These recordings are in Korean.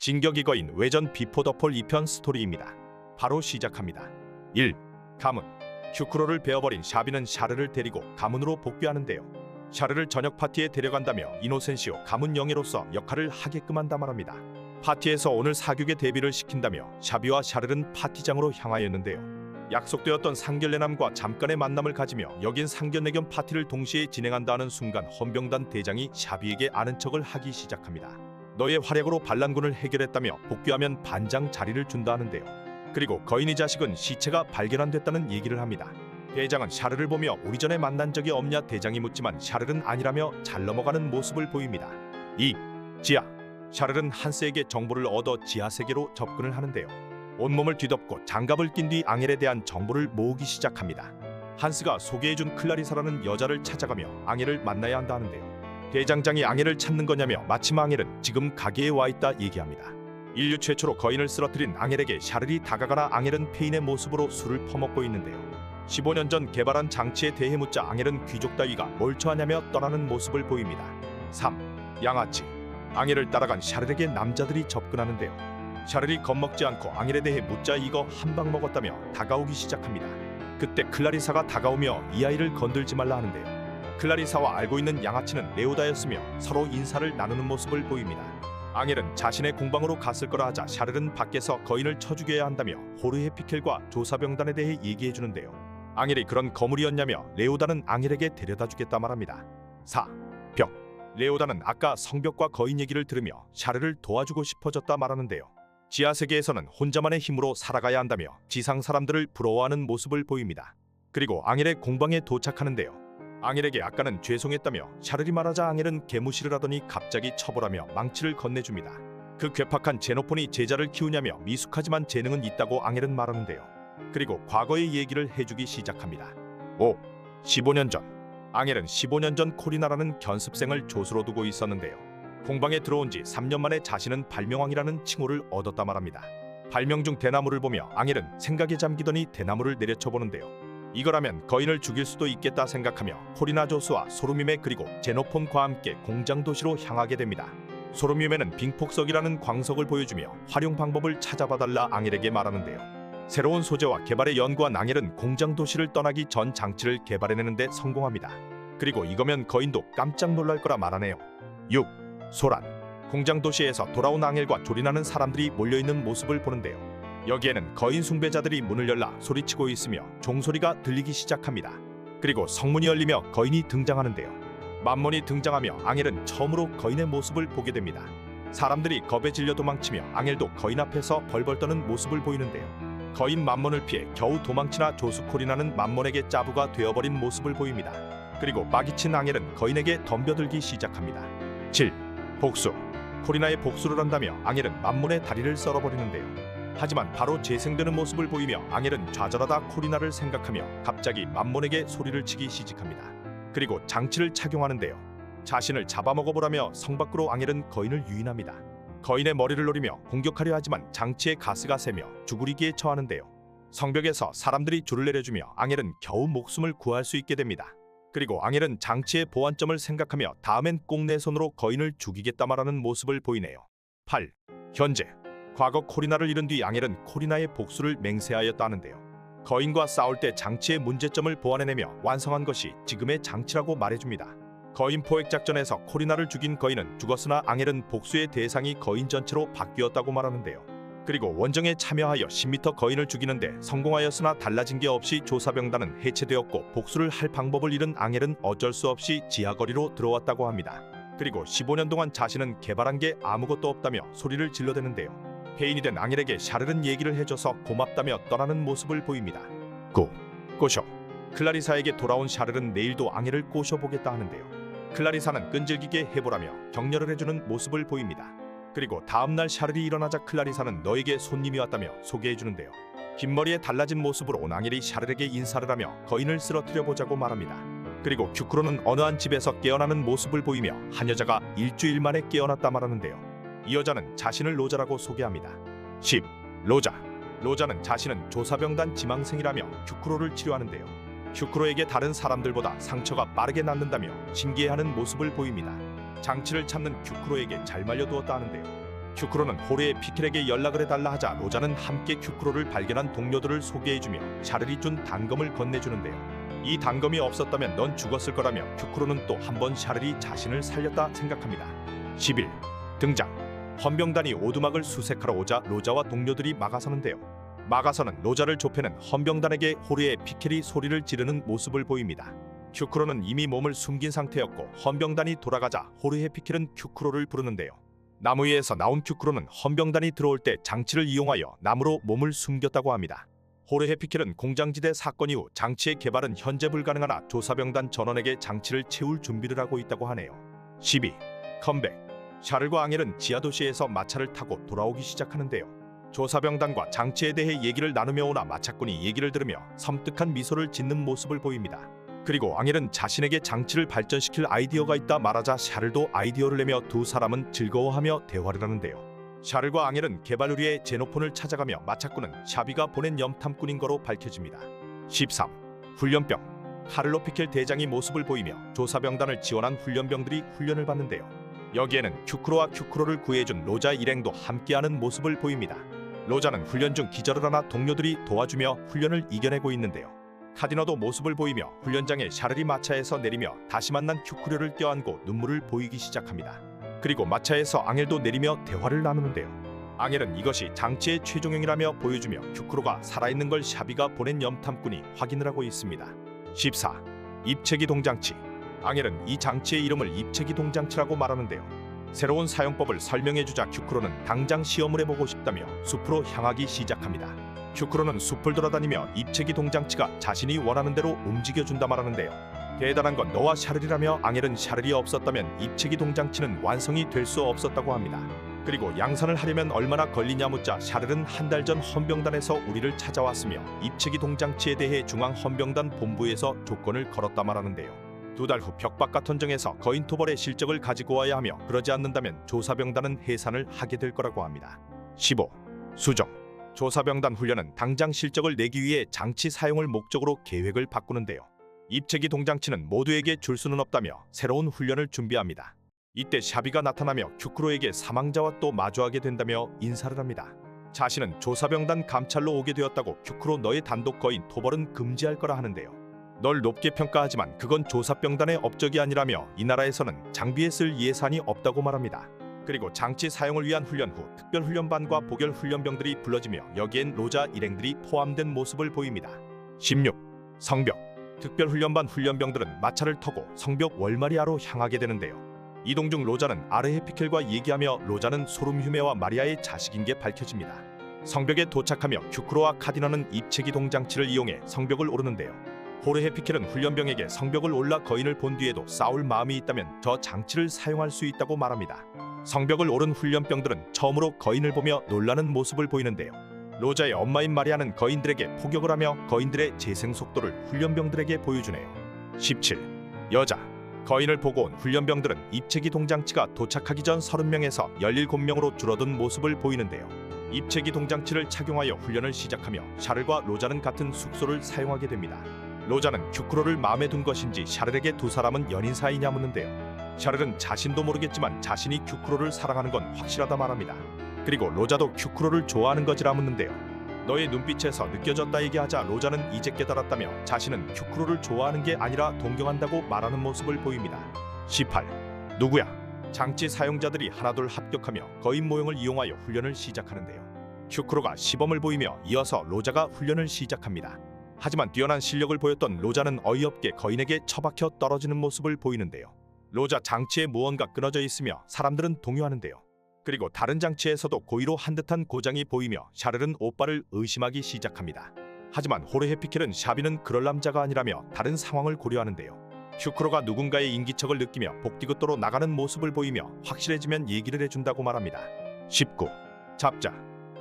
진격이 거인 외전 비포 더 폴 2편 스토리입니다. 바로 시작합니다. 1. 가문. 큐크로를 베어버린 샤비는 샤르를 데리고 가문으로 복귀하는데요. 샤르를 저녁 파티에 데려간다며 이노센시오 가문 영예로서 역할을 하게끔 한다 말합니다. 파티에서 오늘 사격에 대비를 시킨다며 샤비와 샤르는 파티장으로 향하였는데요. 약속되었던 상견례남과 잠깐의 만남을 가지며 여긴 상견례 겸 파티를 동시에 진행한다는 순간 헌병단 대장이 샤비에게 아는 척을 하기 시작합니다. 너의 활약으로 반란군을 해결했다며 복귀하면 반장 자리를 준다 하는데요. 그리고 거인의 자식은 시체가 발견됐다는 얘기를 합니다. 대장은 샤르를 보며 우리 전에 만난 적이 없냐 대장이 묻지만 샤르는 아니라며 잘 넘어가는 모습을 보입니다. 2. 지하. 샤르는 한스에게 정보를 얻어 지하 세계로 접근을 하는데요. 온몸을 뒤덮고 장갑을 낀 뒤 앙헬에 대한 정보를 모으기 시작합니다. 한스가 소개해준 클라리사라는 여자를 찾아가며 앙헬을 만나야 한다 하는데요. 대장장이 앙헬을 찾는 거냐며 마침 앙헬은 지금 가게에 와 있다 얘기합니다. 인류 최초로 거인을 쓰러뜨린 앙헬에게 샤르리 다가가나 앙헬은 페인의 모습으로 술을 퍼먹고 있는데요. 15년 전 개발한 장치에 대해 묻자 앙헬은 귀족 따위가 뭘 처하냐며 떠나는 모습을 보입니다. 3. 양아치. 앙헬을 따라간 샤르에게 남자들이 접근하는데요. 샤르리 겁먹지 않고 앙헬에 대해 묻자 이거 한 방 먹었다며 다가오기 시작합니다. 그때 클라리사가 다가오며 이 아이를 건들지 말라 하는데요. 클라리사와 알고 있는 양아치는 레오다였으며 서로 인사를 나누는 모습을 보입니다. 앙헬은 자신의 공방으로 갔을 거라 하자 샤르는 밖에서 거인을 쳐 죽여야 한다며 호르헤 피켈과 조사병단에 대해 얘기해주는데요. 앙헬이 그런 거물이었냐며 레오다는 앙헬에게 데려다 주겠다 말합니다. 4. 벽. 레오다는 아까 성벽과 거인 얘기를 들으며 샤르를 도와주고 싶어졌다 말하는데요. 지하세계에서는 혼자만의 힘으로 살아가야 한다며 지상 사람들을 부러워하는 모습을 보입니다. 그리고 앙헬의 공방에 도착하는데요. 앙헬에게 아까는 죄송했다며 샤르리 말하자 앙헬은 개무시를 하더니 갑자기 처벌하며 망치를 건네줍니다. 그 괴팍한 제노폰이 제자를 키우냐며 미숙하지만 재능은 있다고 앙헬은 말하는데요. 그리고 과거의 얘기를 해주기 시작합니다. 5. 15년 전. 앙헬은 15년 전 코리나라는 견습생을 조수로 두고 있었는데요. 공방에 들어온 지 3년 만에 자신은 발명왕이라는 칭호를 얻었다 말합니다. 발명 중 대나무를 보며 앙헬은 생각에 잠기더니 대나무를 내려쳐보는데요. 이거라면 거인을 죽일 수도 있겠다 생각하며 코리나 조수와 소르밈에 그리고 제노폰과 함께 공장 도시로 향하게 됩니다. 소르밈에는 빙폭석이라는 광석을 보여주며 활용 방법을 찾아봐달라 앙헬에게 말하는데요. 새로운 소재와 개발에 연구한 앙헬은 공장 도시를 떠나기 전 장치를 개발해내는데 성공합니다. 그리고 이거면 거인도 깜짝 놀랄 거라 말하네요. 6. 소란. 공장 도시에서 돌아온 앙헬과 조린하는 사람들이 몰려있는 모습을 보는데요. 여기에는 거인 숭배자들이 문을 열라 소리치고 있으며 종소리가 들리기 시작합니다. 그리고 성문이 열리며 거인이 등장하는데요. 만몬이 등장하며 앙헬은 처음으로 거인의 모습을 보게 됩니다. 사람들이 겁에 질려 도망치며 앙헬도 거인 앞에서 벌벌 떠는 모습을 보이는데요. 거인 만몬을 피해 겨우 도망치나 조수 코리나는 만몬에게 짜부가 되어버린 모습을 보입니다. 그리고 마기친 앙헬은 거인에게 덤벼들기 시작합니다. 7. 복수. 코리나의 복수를 한다며 앙헬은 만몬의 다리를 썰어버리는데요. 하지만 바로 재생되는 모습을 보이며 앙헬은 좌절하다 코리나를 생각하며 갑자기 만몬에게 소리를 치기 시작합니다. 그리고 장치를 착용하는데요. 자신을 잡아먹어보라며 성 밖으로 앙헬은 거인을 유인합니다. 거인의 머리를 노리며 공격하려 하지만 장치에 가스가 새며 죽으리기에 처하는데요. 성벽에서 사람들이 줄을 내려주며 앙헬은 겨우 목숨을 구할 수 있게 됩니다. 그리고 앙헬은 장치의 보완점을 생각하며 다음엔 꼭 내 손으로 거인을 죽이겠다 말하는 모습을 보이네요. 8. 현재. 과거 코리나를 잃은 뒤 앙헬은 코리나의 복수를 맹세하였다 하는데요. 거인과 싸울 때 장치의 문제점을 보완해내며 완성한 것이 지금의 장치라고 말해줍니다. 거인 포획 작전에서 코리나를 죽인 거인은 죽었으나 앙헬은 복수의 대상이 거인 전체로 바뀌었다고 말하는데요. 그리고 원정에 참여하여 10m 거인을 죽이는데 성공하였으나 달라진 게 없이 조사병단은 해체되었고 복수를 할 방법을 잃은 앙헬은 어쩔 수 없이 지하거리로 들어왔다고 합니다. 그리고 15년 동안 자신은 개발한 게 아무것도 없다며 소리를 질러대는데요. 페인이 된 앙헬에게 샤르는 얘기를 해줘서 고맙다며 떠나는 모습을 보입니다. 9. 꼬셔. 클라리사에게 돌아온 샤르는 내일도 앙헬을 꼬셔보겠다 하는데요. 클라리사는 끈질기게 해보라며 격려를 해주는 모습을 보입니다. 그리고 다음날 샤르리 일어나자 클라리사는 너에게 손님이 왔다며 소개해주는데요. 긴 머리에 달라진 모습으로 온 앙헬이 샤르에게 인사를 하며 거인을 쓰러뜨려 보자고 말합니다. 그리고 큐크로는 어느 한 집에서 깨어나는 모습을 보이며 한 여자가 일주일 만에 깨어났다 말하는데요. 이 여자는 자신을 로자라고 소개합니다. 10. 로자. 로자는 자신은 조사병단 지망생이라며 큐크로를 치료하는데요. 큐크로에게 다른 사람들보다 상처가 빠르게 낫는다며 신기해하는 모습을 보입니다. 장치를 찾는 큐크로에게 잘 말려두었다 하는데요. 큐크로는 호르헤 피켈에게 연락을 해달라 하자 로자는 함께 큐크로를 발견한 동료들을 소개해주며 샤를이 준 단검을 건네주는데요. 이 단검이 없었다면 넌 죽었을 거라며 큐크로는 또 한 번 샤를이 자신을 살렸다 생각합니다. 10일 등장. 헌병단이 오두막을 수색하러 오자 로자와 동료들이 막아서는데요. 막아서는 로자를 좁혀는 헌병단에게 호르헤 피켈이 소리를 지르는 모습을 보입니다. 큐크로는 이미 몸을 숨긴 상태였고 헌병단이 돌아가자 호르헤 피켈은 큐크로를 부르는데요. 나무 위에서 나온 큐크로는 헌병단이 들어올 때 장치를 이용하여 나무로 몸을 숨겼다고 합니다. 호르헤 피켈은 공장지대 사건 이후 장치의 개발은 현재 불가능하나 조사병단 전원에게 장치를 채울 준비를 하고 있다고 하네요. 12. 컴백. 샤를과 앙헬은 지하도시에서 마차를 타고 돌아오기 시작하는데요. 조사병단과 장치에 대해 얘기를 나누며 오나 마차꾼이 얘기를 들으며 섬뜩한 미소를 짓는 모습을 보입니다. 그리고 앙헬은 자신에게 장치를 발전시킬 아이디어가 있다 말하자 샤를도 아이디어를 내며 두 사람은 즐거워하며 대화를 하는데요. 샤를과 앙헬은 개발 의뢰의 제노폰을 찾아가며 마차꾼은 샤비가 보낸 염탐꾼인 거로 밝혀집니다. 13. 훈련병. 카를로 피켈 대장이 모습을 보이며 조사병단을 지원한 훈련병들이 훈련을 받는데요. 여기에는 큐크로와 큐크로를 구해준 로자 일행도 함께하는 모습을 보입니다. 로자는 훈련 중 기절을 하나 동료들이 도와주며 훈련을 이겨내고 있는데요. 카디너도 모습을 보이며 훈련장에 샤를이 마차에서 내리며 다시 만난 큐크로를 껴안고 눈물을 보이기 시작합니다. 그리고 마차에서 앙헬도 내리며 대화를 나누는데요. 앙헬은 이것이 장치의 최종형이라며 보여주며 큐크로가 살아있는 걸 샤비가 보낸 염탐꾼이 확인을 하고 있습니다. 14. 입체기 동장치. 앙헬은 이 장치의 이름을 입체기 동장치라고 말하는데요. 새로운 사용법을 설명해주자 큐크로는 당장 시험을 해보고 싶다며 숲으로 향하기 시작합니다. 큐크로는 숲을 돌아다니며 입체기 동장치가 자신이 원하는 대로 움직여준다 말하는데요. 대단한 건 너와 샤를이라며 앙헬은 샤를이 없었다면 입체기 동장치는 완성이 될 수 없었다고 합니다. 그리고 양산을 하려면 얼마나 걸리냐 묻자 샤를은 한 달 전 헌병단에서 우리를 찾아왔으며 입체기 동장치에 대해 중앙 헌병단 본부에서 조건을 걸었다 말하는데요. 2달 후 벽박가턴정에서 거인 토벌의 실적을 가지고 와야 하며 그러지 않는다면 조사병단은 해산을 하게 될 거라고 합니다. 15. 수정. 조사병단 훈련은 당장 실적을 내기 위해 장치 사용을 목적으로 계획을 바꾸는데요. 입체기 동장치는 모두에게 줄 수는 없다며 새로운 훈련을 준비합니다. 이때 샤비가 나타나며 큐크로에게 사망자와 또 마주하게 된다며 인사를 합니다. 자신은 조사병단 감찰로 오게 되었다고 큐크로 너의 단독 거인 토벌은 금지할 거라 하는데요. 널 높게 평가하지만 그건 조사병단의 업적이 아니라며 이 나라에서는 장비에 쓸 예산이 없다고 말합니다. 그리고 장치 사용을 위한 훈련 후 특별훈련반과 보결훈련병들이 불러지며 여기엔 로자 일행들이 포함된 모습을 보입니다. 16. 성벽. 특별훈련반 훈련병들은 마차를 타고 성벽 월마리아로 향하게 되는데요. 이동 중 로자는 아르헤 피켈과 얘기하며 로자는 소름휴메와 마리아의 자식인 게 밝혀집니다. 성벽에 도착하며 큐크로와 카디너는 입체기 동장치를 이용해 성벽을 오르는데요. 호르헤 피켈은 훈련병에게 성벽을 올라 거인을 본 뒤에도 싸울 마음이 있다면 저 장치를 사용할 수 있다고 말합니다. 성벽을 오른 훈련병들은 처음으로 거인을 보며 놀라는 모습을 보이는데요. 로자의 엄마인 마리아는 거인들에게 포격을 하며 거인들의 재생 속도를 훈련병들에게 보여주네요. 17. 여자. 거인을 보고 온 훈련병들은 입체기 동장치가 도착하기 전 30명에서 17명으로 줄어든 모습을 보이는데요. 입체기 동장치를 착용하여 훈련을 시작하며 샤를과 로자는 같은 숙소를 사용하게 됩니다. 로자는 큐크로를 마음에 둔 것인지 샤를에게 두 사람은 연인 사이냐 묻는데요. 샤를은 자신도 모르겠지만 자신이 큐크로를 사랑하는 건 확실하다 말합니다. 그리고 로자도 큐크로를 좋아하는 거지라 묻는데요. 너의 눈빛에서 느껴졌다 얘기하자 로자는 이제 깨달았다며 자신은 큐크로를 좋아하는 게 아니라 동경한다고 말하는 모습을 보입니다. 18. 누구야? 장치 사용자들이 하나둘 합격하며 거인 모형을 이용하여 훈련을 시작하는데요. 큐크로가 시범을 보이며 이어서 로자가 훈련을 시작합니다. 하지만 뛰어난 실력을 보였던 로자는 어이없게 거인에게 처박혀 떨어지는 모습을 보이는데요. 로자 장치에 무언가 끊어져 있으며 사람들은 동요하는데요. 그리고 다른 장치에서도 고의로 한 듯한 고장이 보이며 샤를은 오빠를 의심하기 시작합니다. 하지만 호르헤 피켈은 샤비는 그럴 남자가 아니라며 다른 상황을 고려하는데요. 큐크로가 누군가의 인기척을 느끼며 복디귿도로 나가는 모습을 보이며 확실해지면 얘기를 해준다고 말합니다. 19. 잡자.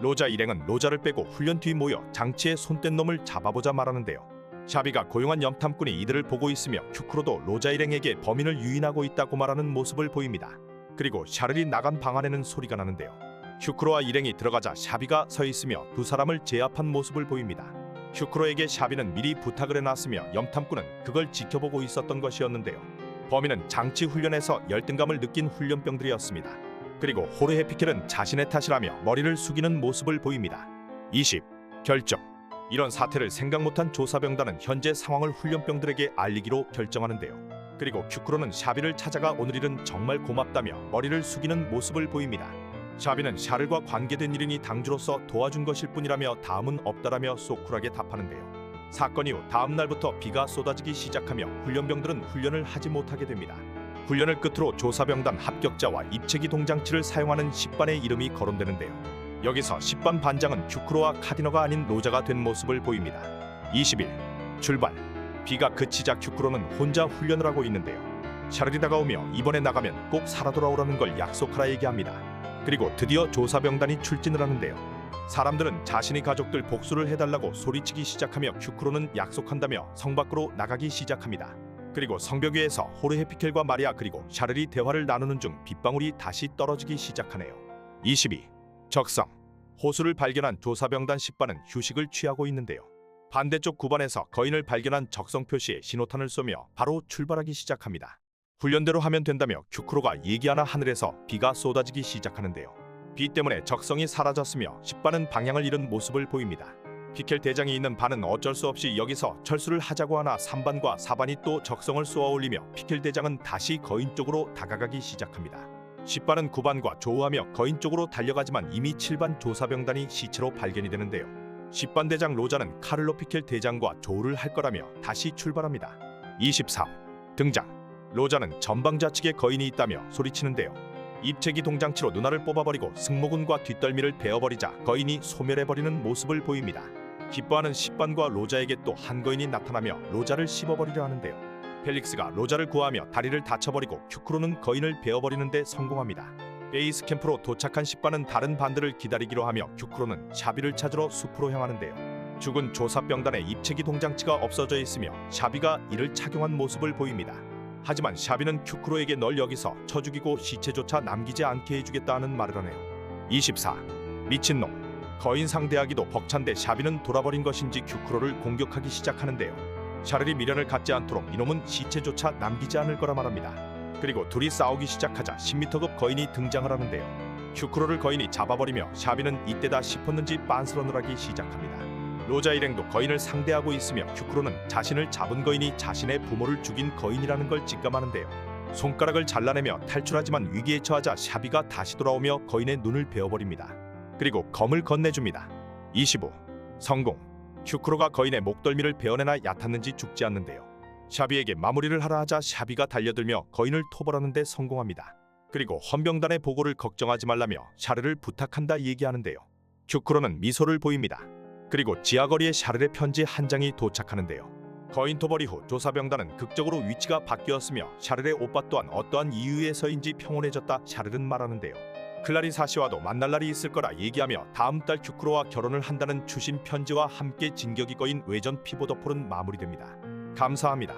로자 일행은 로자를 빼고 훈련 뒤 모여 장치에 손 뗀 놈을 잡아보자 말하는데요. 샤비가 고용한 염탐꾼이 이들을 보고 있으며 큐크로도 로자 일행에게 범인을 유인하고 있다고 말하는 모습을 보입니다. 그리고 샤를이 나간 방 안에는 소리가 나는데요. 큐크로와 일행이 들어가자 샤비가 서 있으며 두 사람을 제압한 모습을 보입니다. 큐크로에게 샤비는 미리 부탁을 해놨으며 염탐꾼은 그걸 지켜보고 있었던 것이었는데요. 범인은 장치 훈련에서 열등감을 느낀 훈련병들이었습니다. 그리고 호르헤 피켈은 자신의 탓이라며 머리를 숙이는 모습을 보입니다. 20. 결정. 이런 사태를 생각 못한 조사병단은 현재 상황을 훈련병들에게 알리기로 결정하는데요. 그리고 큐크로는 샤비를 찾아가 오늘 일은 정말 고맙다며 머리를 숙이는 모습을 보입니다. 샤비는 샤를과 관계된 일이니 당주로서 도와준 것일 뿐이라며 다음은 없다라며 속 쿨하게 답하는데요. 사건 이후 다음 날부터 비가 쏟아지기 시작하며 훈련병들은 훈련을 하지 못하게 됩니다. 훈련을 끝으로 조사병단 합격자와 입체기 동장치를 사용하는 10반의 이름이 거론되는데요. 여기서 10반 반장은 큐크로와 카디너가 아닌 로자가 된 모습을 보입니다. 20일 출발. 비가 그치자 큐크로는 혼자 훈련을 하고 있는데요. 샤를이 다가오며 이번에 나가면 꼭 살아 돌아오라는 걸 약속하라 얘기합니다. 그리고 드디어 조사병단이 출진을 하는데요. 사람들은 자신의 가족들 복수를 해달라고 소리치기 시작하며 큐크로는 약속한다며 성 밖으로 나가기 시작합니다. 그리고 성벽 위에서 호르헤 피켈과 마리아 그리고 샤를이 대화를 나누는 중 빗방울이 다시 떨어지기 시작하네요. 22. 적성. 호수를 발견한 조사병단 10반은 휴식을 취하고 있는데요. 반대쪽 구반에서 거인을 발견한 적성 표시에 신호탄을 쏘며 바로 출발하기 시작합니다. 훈련대로 하면 된다며 큐크로가 얘기하나 하늘에서 비가 쏟아지기 시작하는데요. 비 때문에 적성이 사라졌으며 10반은 방향을 잃은 모습을 보입니다. 피켈 대장이 있는 반은 어쩔 수 없이 여기서 철수를 하자고 하나 3반과 4반이 또 적성을 쏘아올리며 피켈 대장은 다시 거인 쪽으로 다가가기 시작합니다. 10반은 9반과 조우하며 거인 쪽으로 달려가지만 이미 7반 조사병단이 시체로 발견이 되는데요. 10반 대장 로자는 카를로 피켈 대장과 조우를 할 거라며 다시 출발합니다. 23. 등장. 로자는 전방 좌측에 거인이 있다며 소리치는데요. 입체기 동장치로 누나를 뽑아버리고 승모근과 뒷덜미를 베어버리자 거인이 소멸해버리는 모습을 보입니다. 기뻐하는 10반과 로자에게 또 한 거인이 나타나며 로자를 씹어버리려 하는데요. 펠릭스가 로자를 구하며 다리를 다쳐버리고 큐크로는 거인을 베어버리는 데 성공합니다. 베이스 캠프로 도착한 10반은 다른 반들을 기다리기로 하며 큐크로는 샤비를 찾으러 숲으로 향하는데요. 죽은 조사병단의 입체기 동장치가 없어져 있으며 샤비가 이를 착용한 모습을 보입니다. 하지만 샤비는 큐크로에게 널 여기서 쳐 죽이고 시체조차 남기지 않게 해주겠다 하는 말을 하네요. 24. 미친놈. 거인 상대하기도 벅찬데 샤비는 돌아버린 것인지 큐크로를 공격하기 시작하는데요. 샤를이 미련을 갖지 않도록 이놈은 시체조차 남기지 않을 거라 말합니다. 그리고 둘이 싸우기 시작하자 10m급 거인이 등장을 하는데요. 큐크로를 거인이 잡아버리며 샤비는 이때다 싶었는지 빤스런을 하기 시작합니다. 로자 일행도 거인을 상대하고 있으며 큐크로는 자신을 잡은 거인이 자신의 부모를 죽인 거인이라는 걸 직감하는데요. 손가락을 잘라내며 탈출하지만 위기에 처하자 샤비가 다시 돌아오며 거인의 눈을 베어버립니다. 그리고 검을 건네줍니다. 25. 성공. 큐크로가 거인의 목덜미를 베어내나 얕았는지 죽지 않는데요. 샤비에게 마무리를 하라 하자 샤비가 달려들며 거인을 토벌하는 데 성공합니다. 그리고 헌병단의 보고를 걱정하지 말라며 샤르를 부탁한다 얘기하는데요. 큐크로는 미소를 보입니다. 그리고 지하거리에 샤르의 편지 한 장이 도착하는데요. 거인 토벌 이후 조사병단은 극적으로 위치가 바뀌었으며 샤르의 오빠 또한 어떠한 이유에서인지 평온해졌다 샤르는 말하는데요. 클라리사 씨와도 만날 날이 있을 거라 얘기하며 다음 달 큐크로와 결혼을 한다는 추신 편지와 함께 진격이 거인 외전 피보더폴은 마무리됩니다. 감사합니다.